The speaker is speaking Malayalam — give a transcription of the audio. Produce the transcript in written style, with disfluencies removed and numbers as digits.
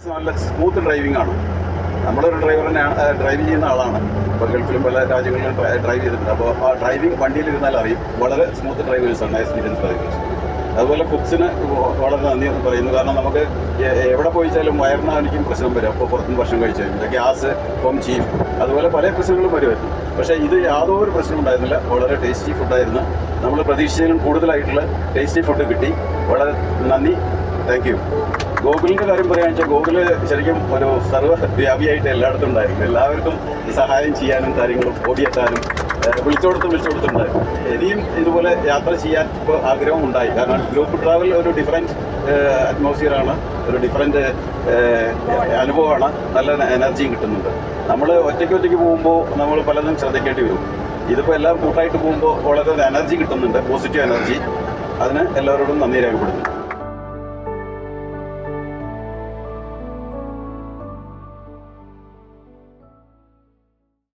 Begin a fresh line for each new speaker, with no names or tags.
നല്ല സ്മൂത്ത് ഡ്രൈവിംഗ് ആണ്. നമ്മളൊരു ഡ്രൈവറിനെ ഡ്രൈവ് ചെയ്യുന്ന ആളാണ്. ഇപ്പോൾ ഗൾഫിലും പല രാജ്യങ്ങളിലും ഡ്രൈവ് ചെയ്തിട്ടുണ്ട്. അപ്പോൾ ആ ഡ്രൈവിംഗ് വണ്ടിയിലിരുന്നാൽ അറിയും. വളരെ സ്മൂത്ത് ഡ്രൈവേഴ്സാണ്, എക്സ്പീരിയൻസ് ഡ്രൈവേഴ്സ്. അതുപോലെ കുക്സിന് വളരെ നന്ദി പറയുന്നു. കാരണം നമുക്ക് എവിടെ പോയിച്ചാലും വയറിനായിരിക്കും പ്രശ്നം വരും. അപ്പോൾ പുറത്തുനിന്ന് ഭക്ഷണം കഴിച്ചു കഴിഞ്ഞാൽ ഗ്യാസ് ഫോം ചെയ്യും. അതുപോലെ പല പ്രശ്നങ്ങളും വരുമായിരുന്നു. പക്ഷേ ഇത് യാതൊരു പ്രശ്നം ഉണ്ടായിരുന്നില്ല. വളരെ ടേസ്റ്റി ഫുഡായിരുന്നു. നമ്മൾ പ്രതീക്ഷിച്ചതിലും കൂടുതലായിട്ടുള്ള ടേസ്റ്റി ഫുഡ് കിട്ടി. വളരെ നന്ദി. Thank you. ഗൂഗിളിൻ്റെ കാര്യം പറയുകയാണെന്ന് വെച്ചാൽ ഗൂഗിള് ശരിക്കും ഒരു സർവ്വവ്യാപിയായിട്ട് എല്ലായിടത്തും ഉണ്ടായിരുന്നു. എല്ലാവർക്കും സഹായം ചെയ്യാനും കാര്യങ്ങളും ഓടിയെത്താനും വിളിച്ചോടുത്തുണ്ടായിരുന്നു. ഇനിയും ഇതുപോലെ യാത്ര ചെയ്യാൻ ഇപ്പോൾ ആഗ്രഹം ഉണ്ടായി. കാരണം ഗ്രൂപ്പ് ട്രാവൽ ഒരു ഡിഫറെൻറ്റ് അറ്റ്മോസ്ഫിയറാണ്, ഒരു ഡിഫറെൻറ്റ് അനുഭവമാണ്. നല്ല എനർജിയും കിട്ടുന്നുണ്ട്. നമ്മൾ ഒറ്റയ്ക്ക് പോകുമ്പോൾ നമ്മൾ പലതും ശ്രദ്ധിക്കേണ്ടി വരും. ഇതിപ്പോൾ എല്ലാം കൂട്ടായിട്ട് പോകുമ്പോൾ വളരെ എനർജി കിട്ടുന്നുണ്ട്, പോസിറ്റീവ് എനർജി. അതിന് എല്ലാവരോടും നന്ദി രേഖപ്പെടുത്തുന്നു.